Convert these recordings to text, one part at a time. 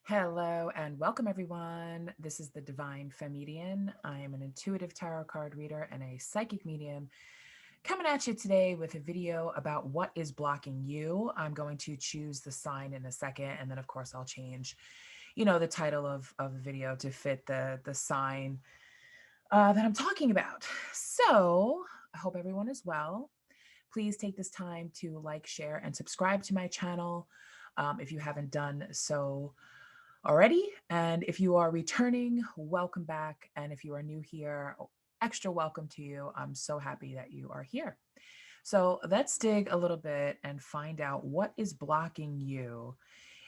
Hello and welcome, everyone. This is the Divine Femedian. I am an intuitive tarot card reader and a psychic medium coming at you today with a video about what is blocking you. I'm going to choose the sign in a second, and then, of course, I'll change, the title of the video to fit the sign that I'm talking about. So I hope everyone is well. Please take this time to like, share, and subscribe to my channel if you haven't done so already. And if you are returning, welcome back. And if you are new here, extra welcome to you. I'm so happy that you are here. So let's dig a little bit and find out what is blocking you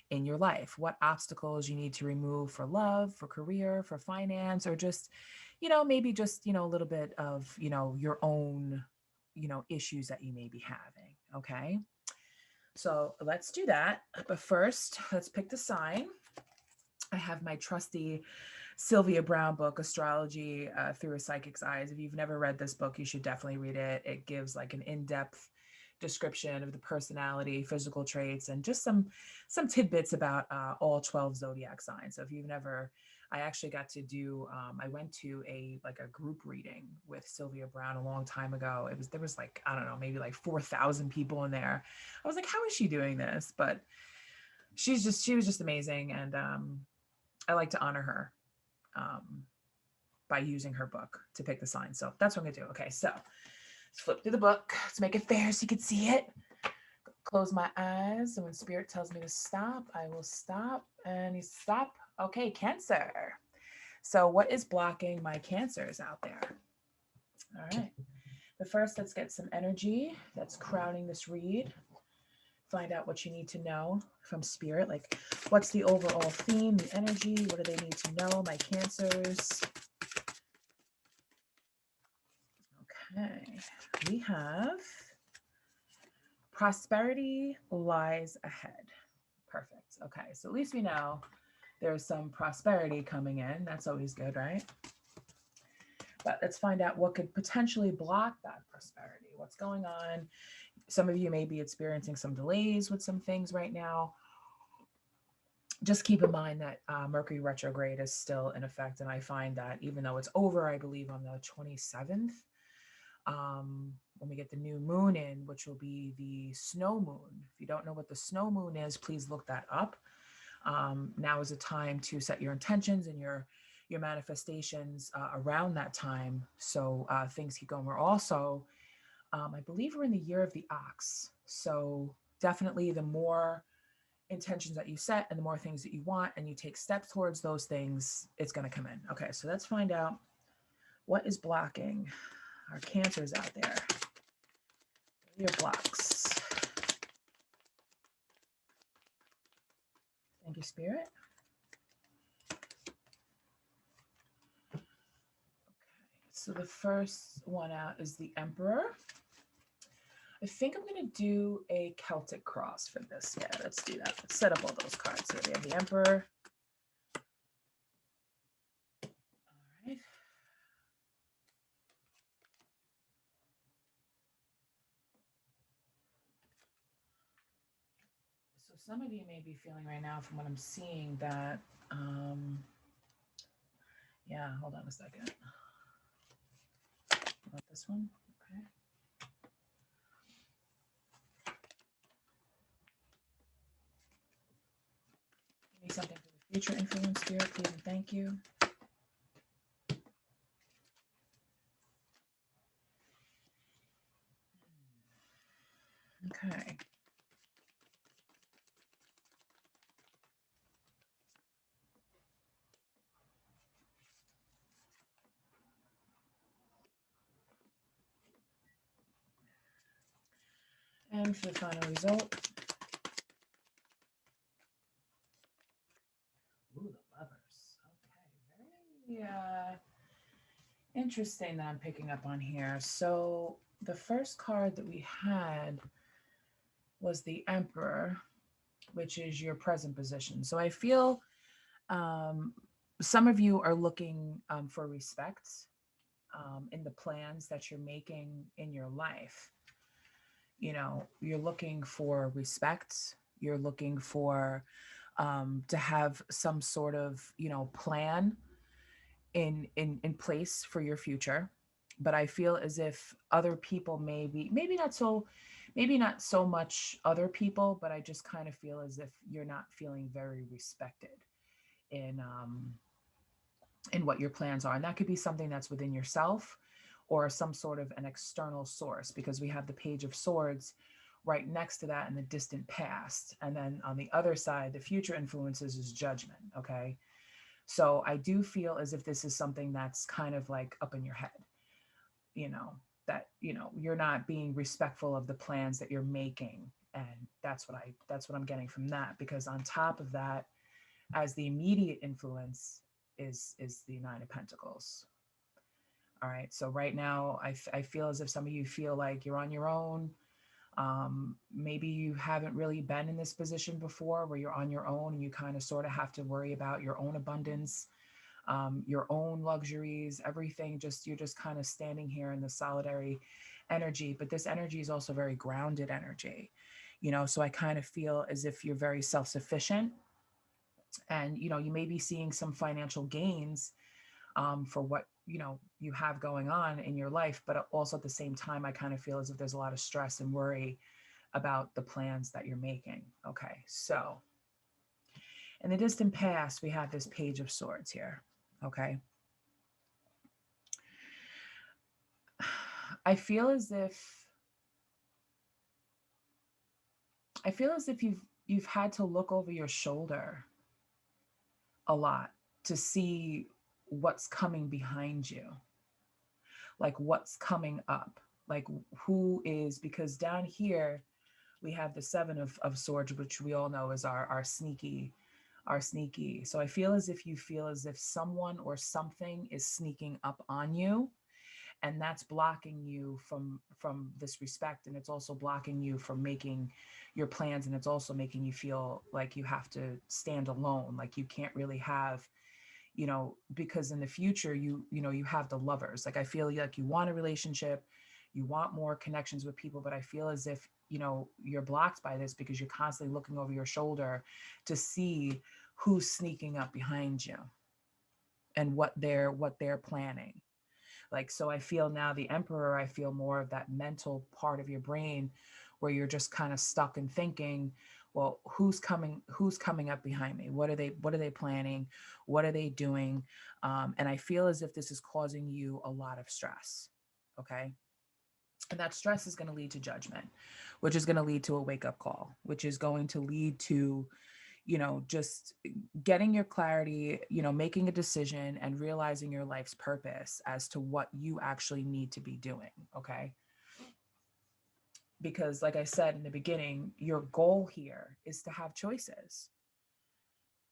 in your life, what obstacles you need to remove for love, for career, for finance, or just, maybe just, a little bit of, your own, issues that you may be having. Okay. So let's do that. But first, let's pick the sign. I have my trusty Sylvia Brown book, Astrology Through a Psychic's Eyes. If you've never read this book, you should definitely read it. It gives like an in-depth description of the personality, physical traits, and just some tidbits about all 12 zodiac signs. So if you've never, I actually got to do. I went to a group reading with Sylvia Brown a long time ago. There was like, I don't know, maybe like 4,000 people in there. I was like, how is she doing this? But she was just amazing, and I like to honor her um, by using her book to pick the sign. So that's what I'm gonna do. Okay, so let's flip through the book. Let's make it fair so you can see it. Close my eyes. And when spirit tells me to stop, I will stop. And you stop. Okay, Cancer. So what is blocking my cancers out there? All right. But first, let's get some energy that's crowning this read. Find out what you need to know from spirit. Like, what's the overall theme, the energy? What do they need to know, my cancers? Okay, we have prosperity lies ahead. Perfect. Okay, so at least we know there's some prosperity coming in. That's always good, right? But let's find out what could potentially block that prosperity. What's going on? Some of you may be experiencing some delays with some things right now. Just keep in mind that Mercury retrograde is still in effect. And I find that even though it's over, I believe on the 27th, when we get the new moon in, which will be the snow moon. If you don't know what the snow moon is, please look that up. Now is a time to set your intentions and your manifestations around that time, so things keep going. We're also, I believe, we're in the year of the ox, so definitely the more intentions that you set and the more things that you want and you take steps towards those things, it's going to come in. Okay, so let's find out what is blocking our cancers out there. Your blocks. Thank you, Spirit. Okay, so the first one out is the Emperor. I think I'm going to do a Celtic cross for this. Yeah, let's do that. Let's set up all those cards. So we have the Emperor. All right. So some of you may be feeling right now, from what I'm seeing, that, yeah, hold on a second. About this one. Okay. Give me something for the future influence, Spirit, please, and thank you. Okay. And for the final result. Ooh, the lovers. Okay. Very interesting that I'm picking up on here. So the first card that we had was the Emperor, which is your present position. So I feel um, some of you are looking for respect in the plans that you're making in your life. You're looking for respect. You're looking for to have some sort of, plan in place for your future. But I feel as if other people maybe not so much other people, but I just kind of feel as if you're not feeling very respected in in what your plans are. And that could be something that's within yourself or some sort of an external source, because we have the Page of Swords right next to that in the distant past. And then on the other side, the future influences is Judgment. Okay. So I do feel as if this is something that's kind of like up in your head, you know, that, you're not being respectful of the plans that you're making. And that's what I'm getting from that. Because on top of that, as the immediate influence is the Nine of Pentacles. All right. So right now, I feel as if some of you feel like you're on your own. Maybe you haven't really been in this position before where you're on your own and you kind of sort of have to worry about your own abundance, your own luxuries, everything. You're just kind of standing here in the solitary energy. But this energy is also very grounded energy, so I kind of feel as if you're very self-sufficient, and, you may be seeing some financial gains for what you have going on in your life. But also at the same time, I kind of feel as if there's a lot of stress and worry about the plans that you're making. Okay, so in the distant past, we have this Page of Swords here. Okay, I feel as if you've had to look over your shoulder a lot to see what's coming behind you, like what's coming up, like who is, because down here we have the Seven of Swords, which we all know is our sneaky. So I feel as if you feel as if someone or something is sneaking up on you, and that's blocking you from this respect, and it's also blocking you from making your plans, and it's also making you feel like you have to stand alone, like you can't really have, because in the future you have the Lovers. Like I feel like you want a relationship, you want more connections with people, but I feel as if you're blocked by this because you're constantly looking over your shoulder to see who's sneaking up behind you and what they're planning. Like, so I feel now the Emperor, I feel more of that mental part of your brain where you're just kind of stuck and thinking, well, who's coming up behind me? What are they planning? What are they doing? And I feel as if this is causing you a lot of stress. Okay. And that stress is going to lead to Judgment, which is going to lead to a wake up call, which is going to lead to, just getting your clarity, making a decision and realizing your life's purpose as to what you actually need to be doing. Okay. Because, like I said in the beginning, your goal here is to have choices.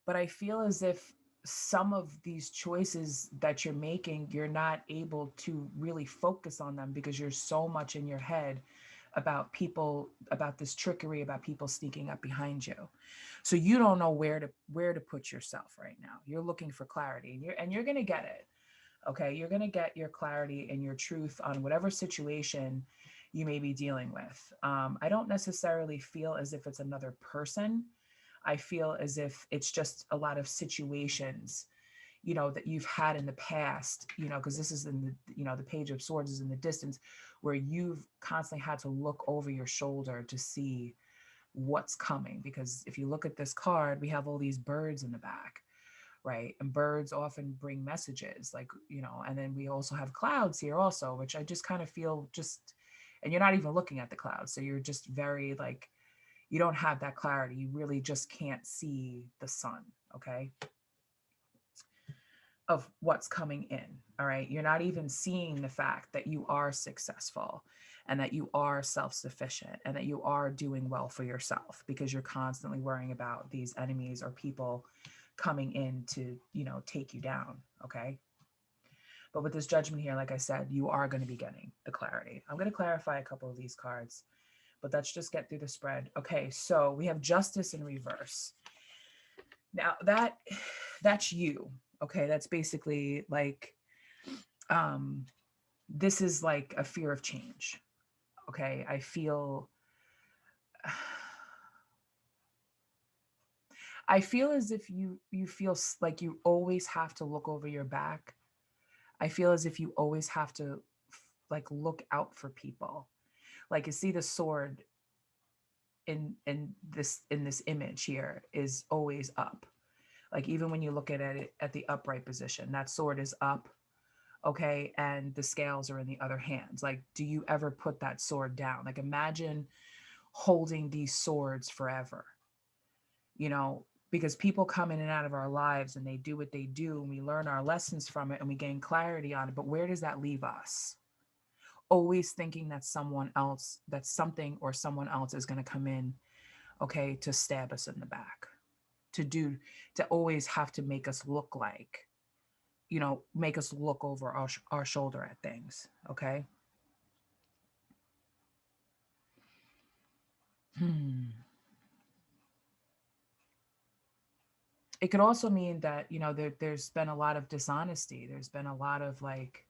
But I feel as if some of these choices that you're making, you're not able to really focus on them because you're so much in your head about people, about this trickery, about people sneaking up behind you. So you don't know where to put yourself right now. You're looking for clarity, and you're going to get it. Okay, you're going to get your clarity and your truth on whatever situation you may be dealing with. I don't necessarily feel as if it's another person. I feel as if it's just a lot of situations, that you've had in the past, because this is in the Page of Swords is in the distance, where you've constantly had to look over your shoulder to see what's coming. Because if you look at this card, we have all these birds in the back, right? And birds often bring messages, like, and then we also have clouds here also, which I just kind of feel and you're not even looking at the clouds. So you're just very like, you don't have that clarity. You really just can't see the sun, okay, of what's coming in. All right. You're not even seeing the fact that you are successful and that you are self-sufficient and that you are doing well for yourself, because you're constantly worrying about these enemies or people coming in to, take you down. Okay. But with this Judgment here, like I said, you are going to be getting the clarity. I'm going to clarify a couple of these cards, but let's just get through the spread. Okay, so we have Justice in reverse. Now that's you. Okay, that's basically like, this is like a fear of change. Okay, I feel as if you feel like you always have to look over your back. I feel as if you always have to like look out for people. Like you see the sword in this image here is always up. Like even when you look at it at the upright position, that sword is up, okay, and the scales are in the other hands. Like, do you ever put that sword down? Like imagine holding these swords forever, you know, because people come in and out of our lives and they do what they do and we learn our lessons from it and we gain clarity on it. But where does that leave us? Always thinking that someone else, that something or someone else is going to come in, okay, to stab us in the back, to do, to always have to make us look like, you know, make us look over our shoulder at things, okay? Hmm. It could also mean that, you know, there's been a lot of dishonesty. There's been a lot of like,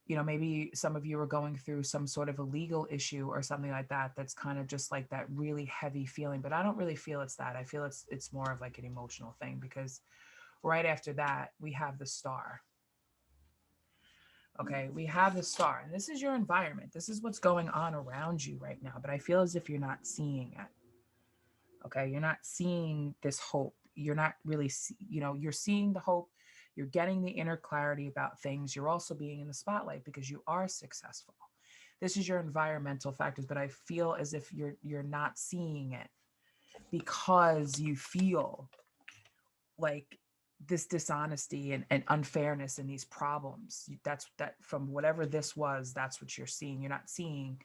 you know, maybe some of you are going through some sort of a legal issue or something like that. That's kind of just like that really heavy feeling. But I don't really feel it's that. I feel it's more of like an emotional thing because right after that we have the star. Okay, we have the star, and this is your environment. This is what's going on around you right now. But I feel as if you're not seeing it. Okay, you're not seeing this hope. You're not really, you know, you're seeing the hope. You're getting the inner clarity about things. You're also being in the spotlight because you are successful. This is your environmental factors, but I feel as if you're not seeing it because you feel like this dishonesty and unfairness and these problems. That's that from whatever this was, that's what you're seeing. You're not seeing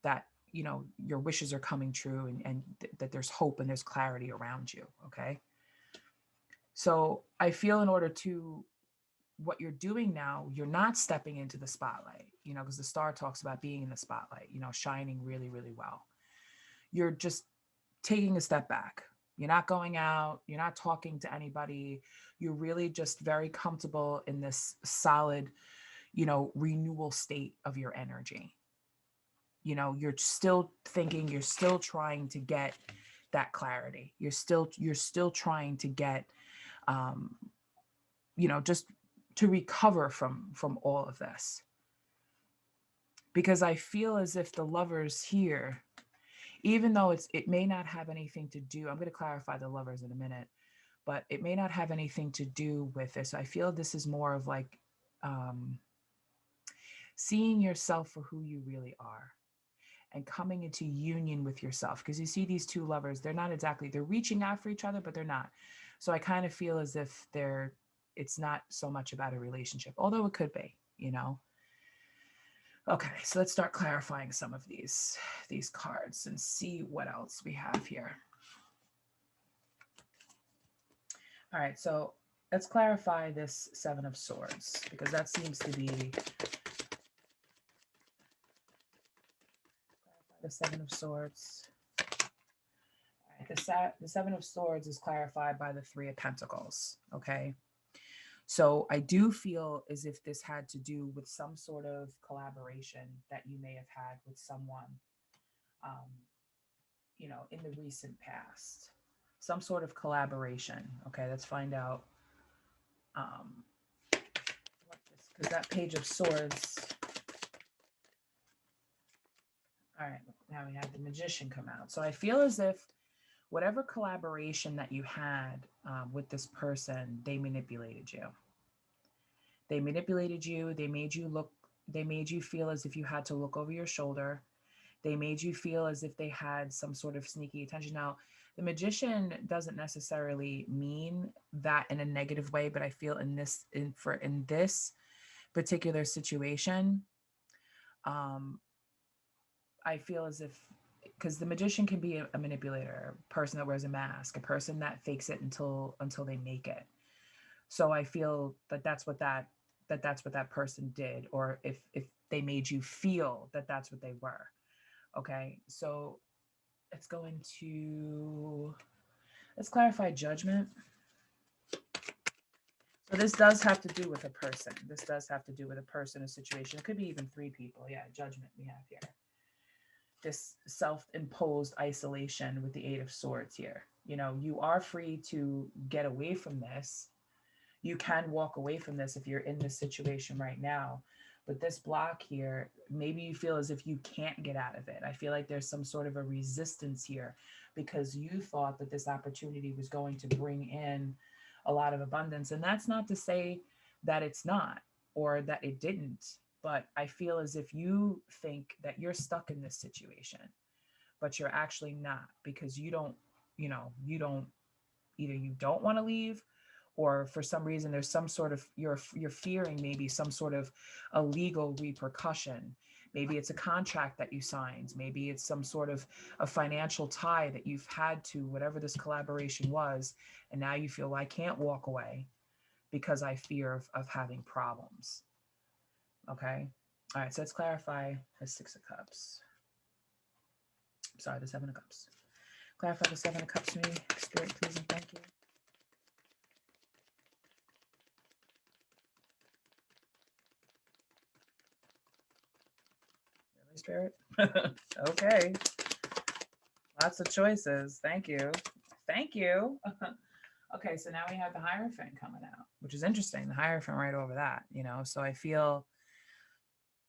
that, you know, your wishes are coming true and that there's hope and there's clarity around you. Okay. So I feel in order to what you're doing now, you're not stepping into the spotlight, you know, because the star talks about being in the spotlight, you know, shining really, really well. You're just taking a step back. You're not going out, you're not talking to anybody. You're really just very comfortable in this solid, you know, renewal state of your energy. You know, you're still thinking, you're still trying to get that clarity. You're still trying to get um, you know, just to recover from all of this. Because I feel as if the lovers here, even though it may not have anything to do, I'm going to clarify the lovers in a minute, but it may not have anything to do with this. I feel this is more of like um, seeing yourself for who you really are and coming into union with yourself. Because you see these two lovers, they're not exactly, they're reaching out for each other, but they're not. So I kind of feel as if it's not so much about a relationship, although it could be, you know. Okay, so let's start clarifying some of these cards and see what else we have here. All right, so let's clarify this Seven of Swords because that seems to be the Seven of Swords. All right, the Seven of Swords is clarified by the Three of Pentacles. Okay, so I do feel as if this had to do with some sort of collaboration that you may have had with someone, um, you know, in the recent past. Some sort of collaboration. Okay, let's find out um, what this, because that Page of Swords. All right, now we have the Magician come out. So I feel as if whatever collaboration that you had with this person, they manipulated you. They manipulated you. They made you look, they made you feel as if you had to look over your shoulder. They made you feel as if they had some sort of sneaky attention. Now, the magician doesn't necessarily mean that in a negative way, but I feel in this particular situation, um, I feel as if because the magician can be a manipulator, a person that wears a mask, a person that fakes it until they make it. So I feel that that's what that person did, or if they made you feel that that's what they were. Okay, so it's going to let's clarify judgment. So this does have to do with a person. This does have to do with a person, a situation. It could be even three people. Yeah, judgment we have here. This self-imposed isolation with the Eight of Swords here. You know, you are free to get away from this. You can walk away from this if you're in this situation right now. But this block here, maybe you feel as if you can't get out of it. I feel like there's some sort of a resistance here because you thought that this opportunity was going to bring in a lot of abundance. And that's not to say that it's not or that it didn't. But I feel as if you think that you're stuck in this situation, but you're actually not because you don't, you don't, either you don't want to leave or for some reason there's some sort of you're fearing maybe some sort of a legal repercussion. Maybe it's a contract that you signed, maybe it's some sort of a financial tie that you've had to whatever this collaboration was, and now you feel, well, I can't walk away because I fear of having problems. Okay. All right, so let's clarify the Six of Cups. Sorry, the Seven of Cups. Clarify the Seven of Cups to me, Spirit, please and thank you. Really, Spirit? Okay. Lots of choices. Thank you. Thank you. Okay, so now we have the Hierophant coming out, which is interesting. The Hierophant right over that, So I feel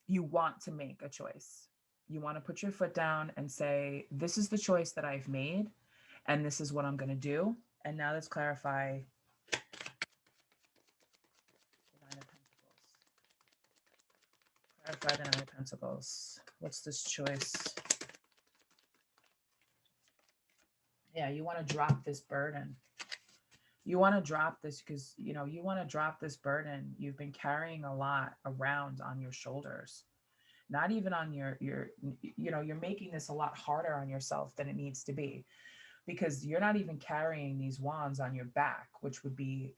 you want to make a choice. You want to put your foot down and say, this is the choice that I've made, and this is what I'm going to do. And now let's clarify the Nine of Pentacles. Clarify the Nine of Pentacles. What's this choice? Yeah, you want to drop this burden. You want to drop this because, you want to drop this burden. You've been carrying a lot around on your shoulders, not even on you're making this a lot harder on yourself than it needs to be because you're not even carrying these wands on your back, which would be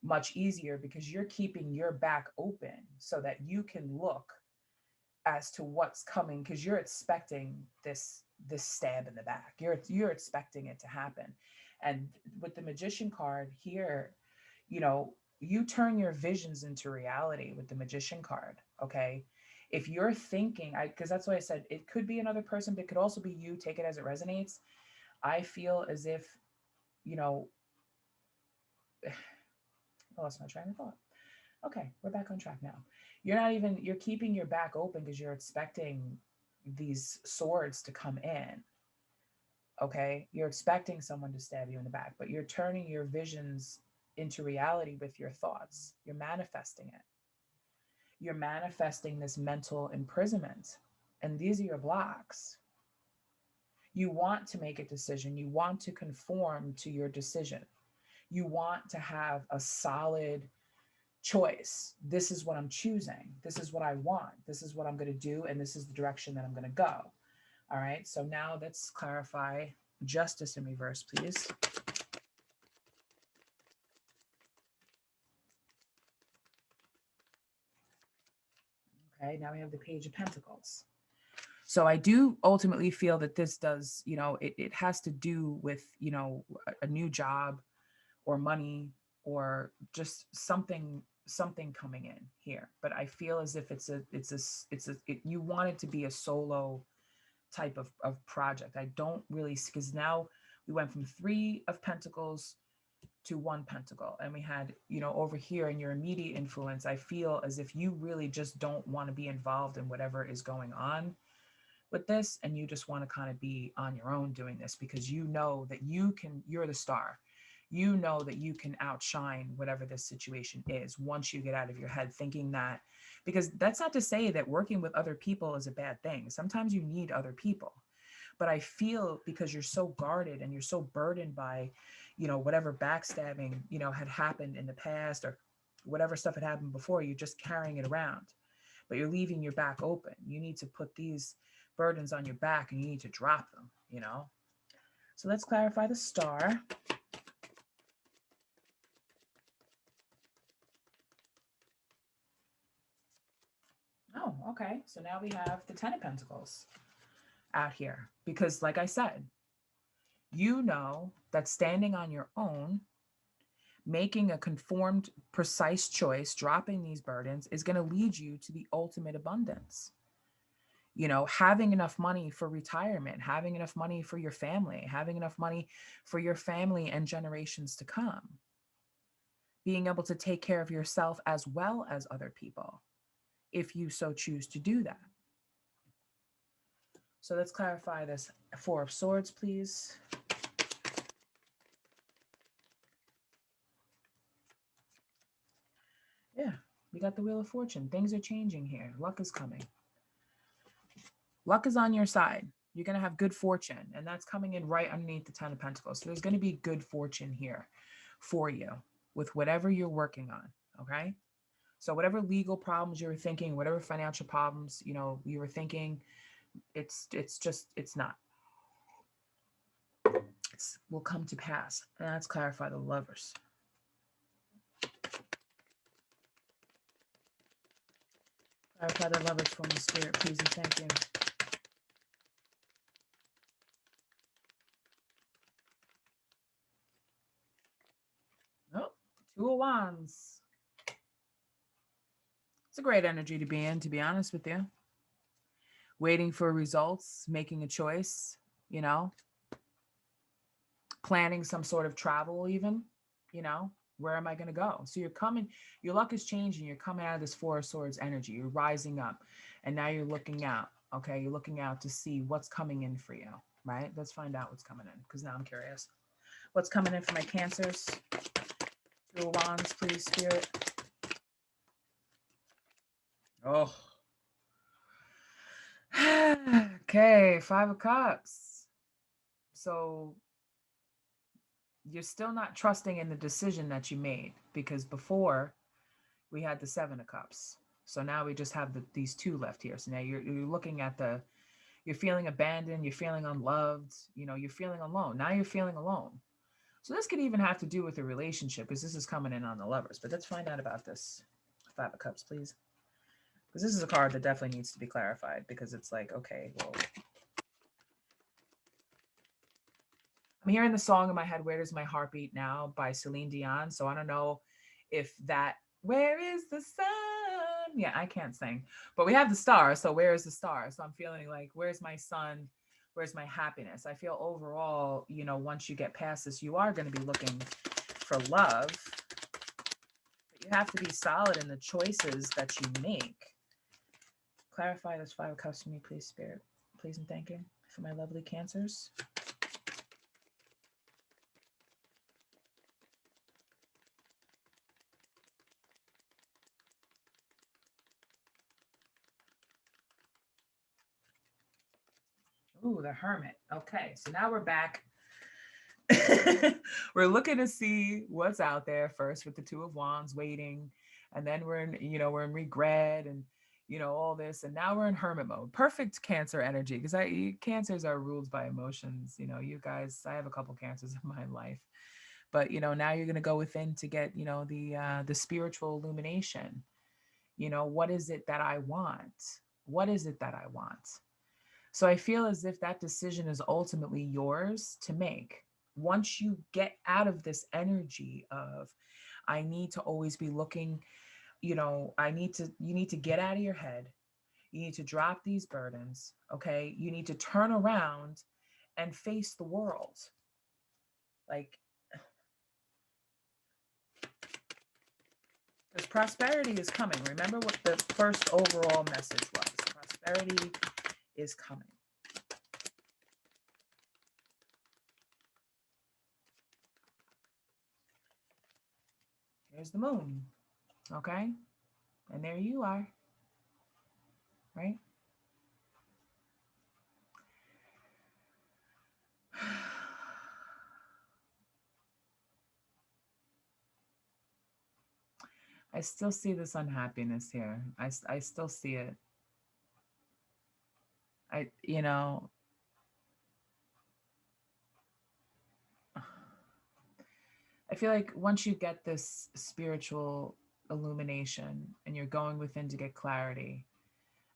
much easier because you're keeping your back open so that you can look as to what's coming because you're expecting this stab in the back. You're expecting it to happen. And with the Magician card here, you turn your visions into reality with the Magician card. Okay. If you're thinking, because that's why I said it could be another person, but it could also be you. Take it as it resonates. I feel as if, you know, I lost my train of thought. Okay, we're back on track now. You're keeping your back open because you're expecting these swords to come in. Okay, you're expecting someone to stab you in the back, but you're turning your visions into reality with your thoughts. You're manifesting it. You're manifesting this mental imprisonment. And these are your blocks. You want to make a decision, you want to conform to your decision. You want to have a solid choice. This is what I'm choosing. This is what I want. This is what I'm going to do. And this is the direction that I'm going to go. All right. So now let's clarify justice in reverse, please. Okay. Now we have the Page of Pentacles. So I do ultimately feel that this does, it has to do with, a new job or money or just something coming in here. But I feel as if you want it to be a solo type of project. I don't really, because now we went from Three of Pentacles to One Pentacle, and we had, over here in your immediate influence, I feel as if you really just don't want to be involved in whatever is going on with this, and you just want to kind of be on your own doing this because you know that you're the star. You know that you can outshine whatever this situation is once you get out of your head thinking that, because that's not to say that working with other people is a bad thing. Sometimes you need other people. But I feel because you're so guarded and you're so burdened by, whatever backstabbing, had happened in the past or whatever stuff had happened before, you're just carrying it around, but you're leaving your back open. You need to put these burdens on your back and you need to drop them, So let's clarify the Star. Oh, okay. So now we have the Ten of Pentacles out here because, like I said, you know that standing on your own, making a conformed, precise choice, dropping these burdens is going to lead you to the ultimate abundance. You know, having enough money for retirement, having enough money for your family, having enough money for your family and generations to come, being able to take care of yourself as well as other people, if you so choose to do that. So let's clarify this Four of Swords, please. Yeah, we got the Wheel of Fortune. Things are changing here. Luck is coming. Luck is on your side. You're going to have good fortune, and that's coming in right underneath the Ten of Pentacles. So there's going to be good fortune here for you with whatever you're working on, okay? So whatever legal problems you were thinking, whatever financial problems, you know, you were thinking, it's not. It will come to pass. And let's clarify the Lovers. Clarify the Lovers for me, Spirit, please, and thank you. Oh, Two of Wands. It's a great energy to be in, to be honest with you. Waiting for results, making a choice, you know, planning some sort of travel even, you know, where am I going to go? So you're coming, your luck is changing. You're coming out of this Four of Swords energy. You're rising up, and now you're looking out. Okay, you're looking out to see what's coming in for you, right? Let's find out what's coming in, because now I'm curious. What's coming in for my Cancers? Two of Wands, please, Spirit. Oh. Okay, Five of Cups. So you're still not trusting in the decision that you made, because before we had the Seven of Cups. So now we just have these two left here. So now you're looking at you're feeling abandoned, you're feeling unloved, you know, you're feeling alone. Now you're feeling alone. So this could even have to do with a relationship, because this is coming in on the Lovers. But let's find out about this Five of Cups, please. Because this is a card that definitely needs to be clarified, because it's like, okay, well, I'm hearing the song in my head, Where Does My Heart Beat Now by Celine Dion. So I don't know if that, where is the sun? Yeah, I can't sing, but we have the star. So where is the star? So I'm feeling like, where's my sun? Where's my happiness? I feel overall, you know, once you get past this, you are going to be looking for love, but you have to be solid in the choices that you make. Clarify this Five of Cups for me, please, Spirit. Please and thank you for my lovely Cancers. Ooh, the Hermit. Okay, so now we're back. We're looking to see what's out there first with the Two of Wands waiting, and then we're in, you know, we're in regret and, you know, all this, and now we're in hermit mode. Perfect Cancer energy, because Cancers are ruled by emotions. You know, you guys, I have a couple Cancers in my life, but you know, now you're going to go within to get, you know, the spiritual illumination. You know, what is it that I want? What is it that I want? So I feel as if that decision is ultimately yours to make. Once you get out of this energy of, I need to always be looking, you know, you need to get out of your head. You need to drop these burdens. Okay. You need to turn around and face the world. Like, because prosperity is coming. Remember what the first overall message was. Prosperity is coming. Here's the moon. Okay. And there you are. Right. I still see this unhappiness here. I still see it. You know, I feel like once you get this spiritual illumination and you're going within to get clarity,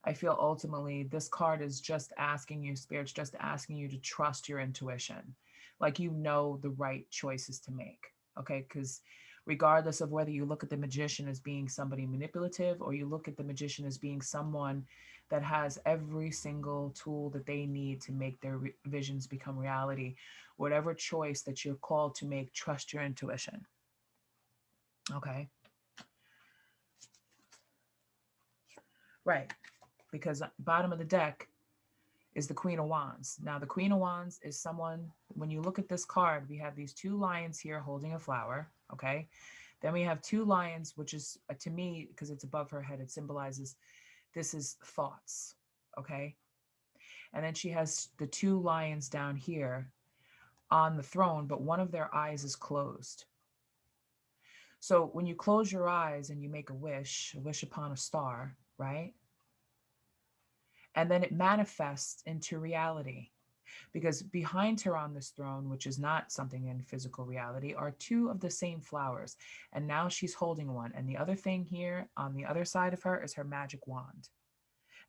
I feel ultimately this card is just asking you, Spirit's just asking you to trust your intuition. Like, you know, the right choices to make. Okay. Because regardless of whether you look at the Magician as being somebody manipulative, or you look at the Magician as being someone that has every single tool that they need to make their visions become reality. Whatever choice that you're called to make, trust your intuition. Okay. Right. Because bottom of the deck is the Queen of Wands. Now, the Queen of Wands is someone, when you look at this card, we have these two lions here holding a flower. Okay. Then we have two lions, which is to me, because it's above her head, it symbolizes this is thoughts. Okay. And then she has the two lions down here on the throne, but one of their eyes is closed. So when you close your eyes and you make a wish upon a star, right? And then it manifests into reality. Because behind her on this throne, which is not something in physical reality, are two of the same flowers. And now she's holding one. And the other thing here on the other side of her is her magic wand.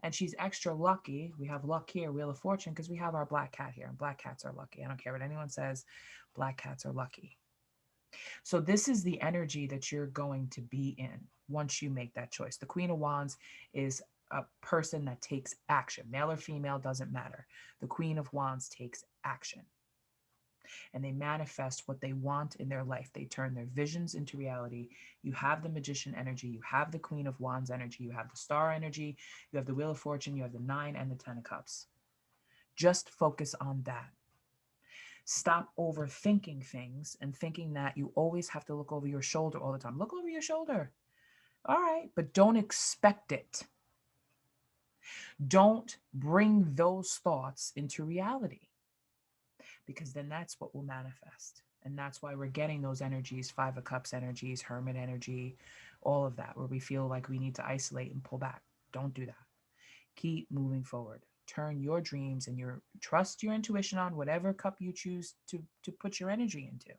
And she's extra lucky. We have luck here, Wheel of Fortune, because we have our black cat here. And black cats are lucky. I don't care what anyone says, black cats are lucky. So this is the energy that you're going to be in once you make that choice. The Queen of Wands is a person that takes action. Male or female, doesn't matter. The Queen of Wands takes action. And they manifest what they want in their life. They turn their visions into reality. You have the Magician energy. You have the Queen of Wands energy. You have the Star energy. You have the Wheel of Fortune. You have the 9 and the 10 of Cups. Just focus on that. Stop overthinking things and thinking that you always have to look over your shoulder all the time. Look over your shoulder. All right, but don't expect it. Don't bring those thoughts into reality, because then that's what will manifest. And that's why we're getting those energies, 5 of Cups energies, Hermit energy, all of that, where we feel like we need to isolate and pull back. Don't do that. Keep moving forward. Turn your dreams and your trust your intuition on whatever cup you choose to put your energy into.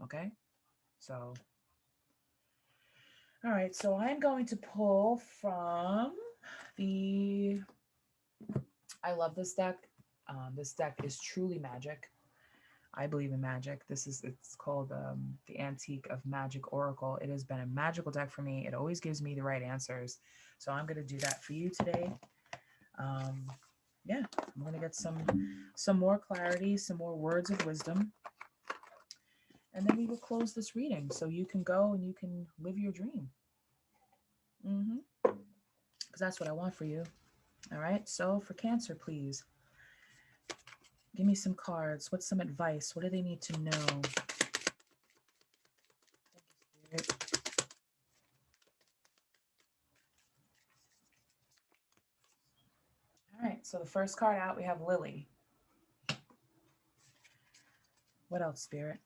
Okay? So, all right. So I'm going to pull from the, I love this deck. This deck is truly magic. I believe in magic. It's called the Antique of Magic Oracle. It has been a magical deck for me. It always gives me the right answers. So I'm going to do that for you today. Yeah, I'm going to get some more clarity, some more words of wisdom. And then we will close this reading so you can go and you can live your dream. Because that's what I want for you. All right. So for Cancer, please give me some cards. What's some advice? What do they need to know? Thank you, Spirit. All right. So the first card out, we have Lily. What else, Spirit?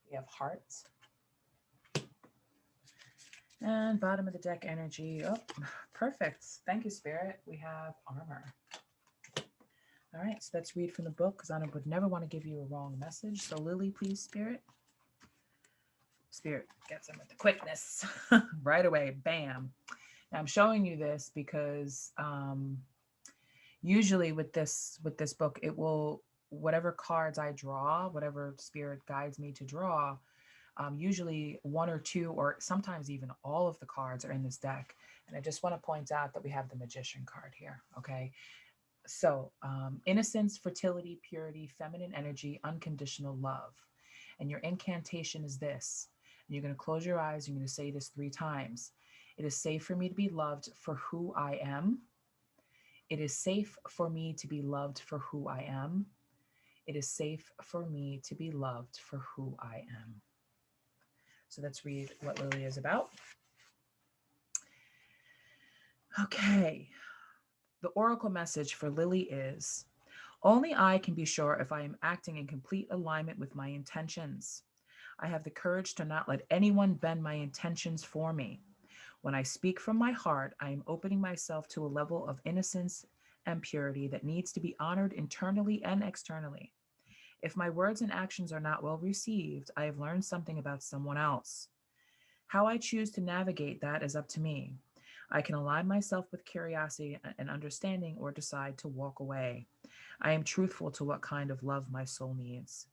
We have Hearts. And bottom of the deck energy. Oh, perfect. Thank you, Spirit. We have Armor. All right, so let's read from the book because I would never want to give you a wrong message. So Lily, please, Spirit. Spirit gets him with the quickness right away. Bam. Now I'm showing you this because usually with this book, it will, whatever cards I draw, whatever Spirit guides me to draw, usually one or two or sometimes even all of the cards are in this deck. And I just want to point out that we have the Magician card here. Okay. So innocence, fertility, purity, feminine energy, unconditional love. And your incantation is this. And you're going to close your eyes. You're going to say this 3 times. It is safe for me to be loved for who I am. It is safe for me to be loved for who I am. It is safe for me to be loved for who I am. So let's read what Lily is about. Okay. The oracle message for Lily is, only I can be sure if I am acting in complete alignment with my intentions. I have the courage to not let anyone bend my intentions for me. When I speak from my heart, I am opening myself to a level of innocence and purity that needs to be honored internally and externally. If my words and actions are not well received, I have learned something about someone else. How I choose to navigate that is up to me. I can align myself with curiosity and understanding or decide to walk away. I am truthful to what kind of love my soul needs.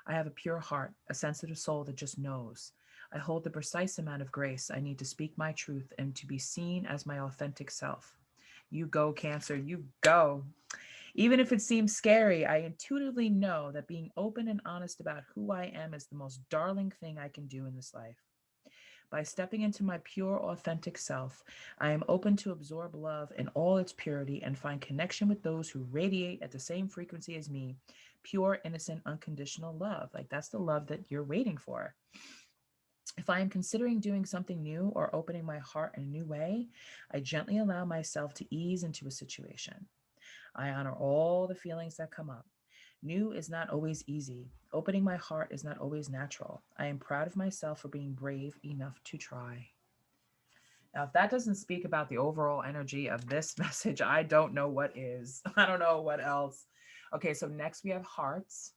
I have a pure heart, a sensitive soul that just knows. I hold the precise amount of grace I need to speak my truth and to be seen as my authentic self. You go, Cancer, you go. Even if it seems scary, I intuitively know that being open and honest about who I am is the most darling thing I can do in this life. By stepping into my pure, authentic self, I am open to absorb love in all its purity and find connection with those who radiate at the same frequency as me. Pure, innocent, unconditional love. Like that's the love that you're waiting for. If I am considering doing something new or opening my heart in a new way, I gently allow myself to ease into a situation. I honor all the feelings that come up. New is not always easy. Opening my heart is not always natural. I am proud of myself for being brave enough to try. Now, if that doesn't speak about the overall energy of this message, I don't know what is. I don't know what else. Okay, so next we have hearts.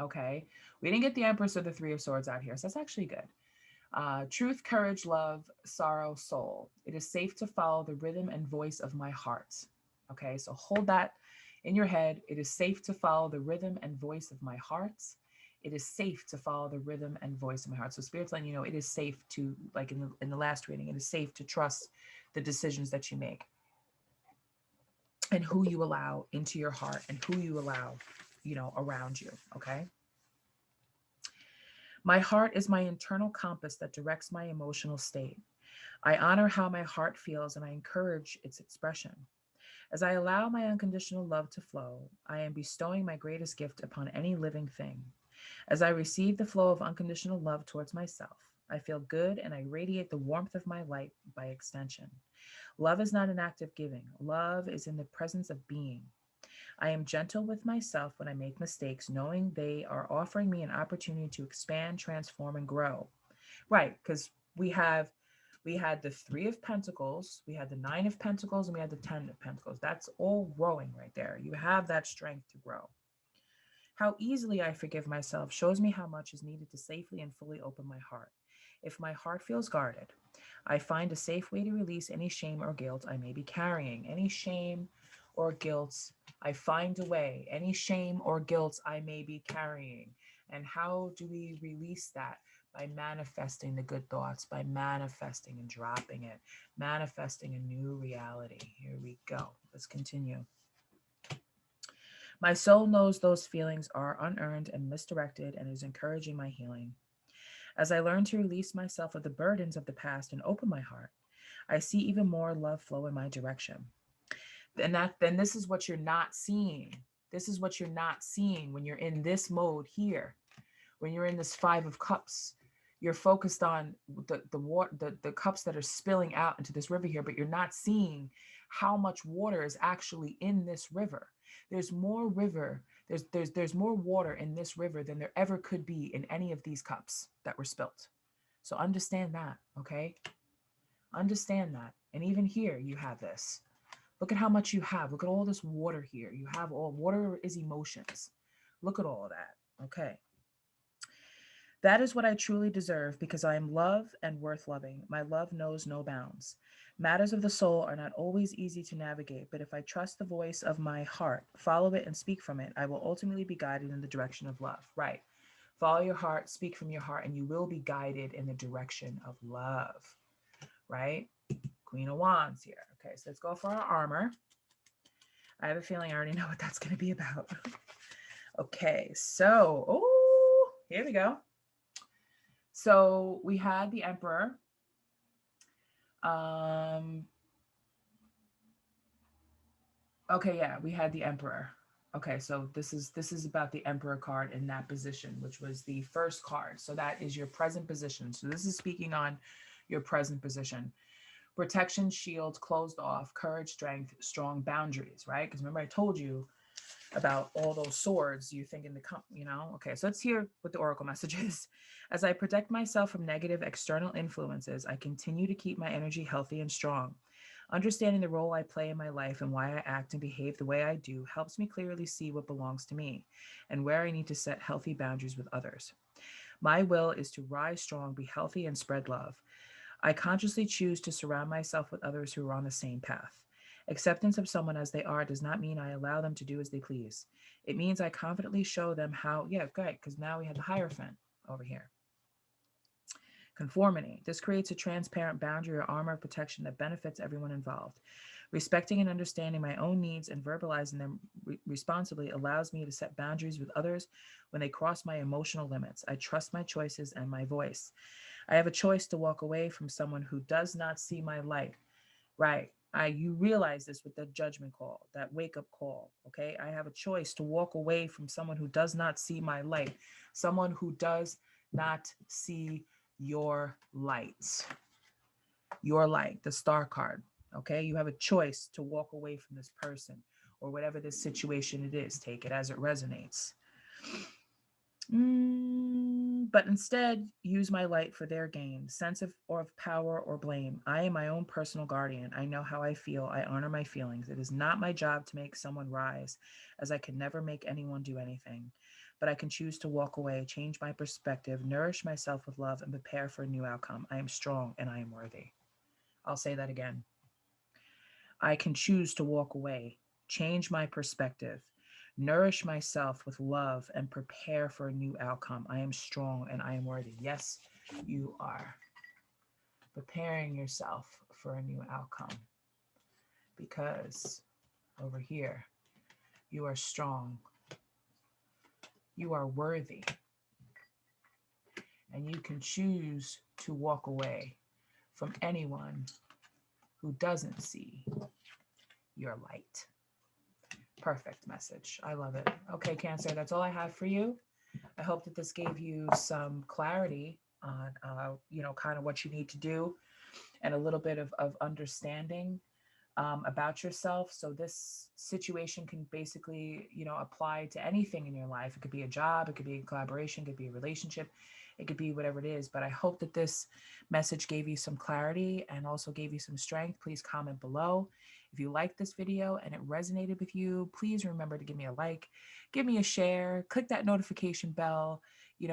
Okay, we didn't get the Empress or the Three of Swords out here, so that's actually good. Truth, courage, love, sorrow, soul. It is safe to follow the rhythm and voice of my heart. Okay, so hold that in your head. It is safe to follow the rhythm and voice of my heart. It is safe to follow the rhythm and voice of my heart. So Spirit's letting you know it is safe to, like in the last reading, it is safe to trust the decisions that you make and who you allow into your heart and who you allow, around you. Okay. My heart is my internal compass that directs my emotional state. I honor how my heart feels and I encourage its expression. As I allow my unconditional love to flow, I am bestowing my greatest gift upon any living thing. As I receive the flow of unconditional love towards myself, I feel good and I radiate the warmth of my light by extension. Love is not an act of giving, love is in the presence of being. I am gentle with myself when I make mistakes, knowing they are offering me an opportunity to expand, transform, and grow. Right, because we had the Three of Pentacles, we had the Nine of Pentacles, and we had the Ten of Pentacles. That's all growing right there. You have that strength to grow. How easily I forgive myself shows me how much is needed to safely and fully open my heart. If my heart feels guarded, I find a safe way to release any shame or guilt I may be carrying. Any shame or guilt, I find a way. Any shame or guilt I may be carrying. And how do we release that? By manifesting the good thoughts, by manifesting and dropping it, manifesting a new reality. Here we go. Let's continue. My soul knows those feelings are unearned and misdirected and is encouraging my healing. As I learn to release myself of the burdens of the past and open my heart, I see even more love flow in my direction. Then this is what you're not seeing. This is what you're not seeing when you're in this mode here. When you're in this Five of Cups, you're focused on the water, the cups that are spilling out into this river here, but you're not seeing how much water is actually in this river. There's more river, there's more water in this river than there ever could be in any of these cups that were spilt. So understand that, okay? Understand that. And even here you have this. Look at how much you have. Look at all this water here. You have all water is emotions. Look at all of that. Okay. That is what I truly deserve because I am love and worth loving. My love knows no bounds. Matters of the soul are not always easy to navigate, but if I trust the voice of my heart, follow it, and speak from it, I will ultimately be guided in the direction of love. Right. Follow your heart, speak from your heart, and you will be guided in the direction of love. Right? Queen of Wands here. Okay, so let's go for our armor. I have a feeling I already know what that's going to be about. Okay, so, oh, here we go. So we had the Emperor. Okay, yeah, we had the Emperor. Okay, so this is about the Emperor card in that position, which was the first card. So that is your present position. So this is speaking on your present position. Protection, shield, closed off, courage, strength, strong boundaries, right? Because remember I told you about all those swords you think in the okay, so let's hear what the oracle message is. As I protect myself from negative external influences, I continue to keep my energy healthy and strong. Understanding the role I play in my life and why I act and behave the way I do helps me clearly see what belongs to me and where I need to set healthy boundaries with others. My will is to rise strong, be healthy, and spread love. I consciously choose to surround myself with others who are on the same path. Acceptance of someone as they are does not mean I allow them to do as they please. It means I confidently show them how, yeah, good, because now we have the Hierophant over here. Conformity. This creates a transparent boundary or armor of protection that benefits everyone involved. Respecting and understanding my own needs and verbalizing them responsibly allows me to set boundaries with others when they cross my emotional limits. I trust my choices and my voice. I have a choice to walk away from someone who does not see my light. Right. You realize this with that judgment call, that wake up call. Okay. I have a choice to walk away from someone who does not see my light, someone who does not see your light, the star card. Okay. You have a choice to walk away from this person or whatever this situation it is. Take it as it resonates. But instead, use my light for their gain, sense of power or blame. I am my own personal guardian. I know how I feel. I honor my feelings. It is not my job to make someone rise, as I can never make anyone do anything. But I can choose to walk away, change my perspective, nourish myself with love, and prepare for a new outcome. I am strong and I am worthy. I'll say that again. I can choose to walk away, change my perspective, nourish myself with love, and prepare for a new outcome. I am strong and I am worthy. Yes, you are preparing yourself for a new outcome because over here, you are strong, you are worthy, and you can choose to walk away from anyone who doesn't see your light. Perfect message. I love it. Okay, Cancer, that's all I have for you. I hope that this gave you some clarity on, kind of what you need to do and a little bit of understanding about yourself. So this situation can basically, apply to anything in your life. It could be a job, it could be a collaboration, it could be a relationship, it could be whatever it is. But I hope that this message gave you some clarity and also gave you some strength. Please comment below. If you liked this video and it resonated with you, please remember to give me a like, give me a share, click that notification bell,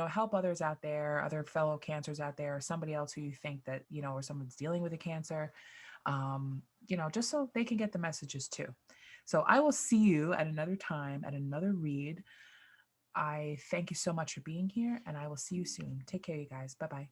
help others out there, other fellow cancers out there, or somebody else who you think that, or someone's dealing with a cancer, just so they can get the messages too. So I will see you at another time at another read. I thank you so much for being here and I will see you soon. Take care, you guys. Bye-bye.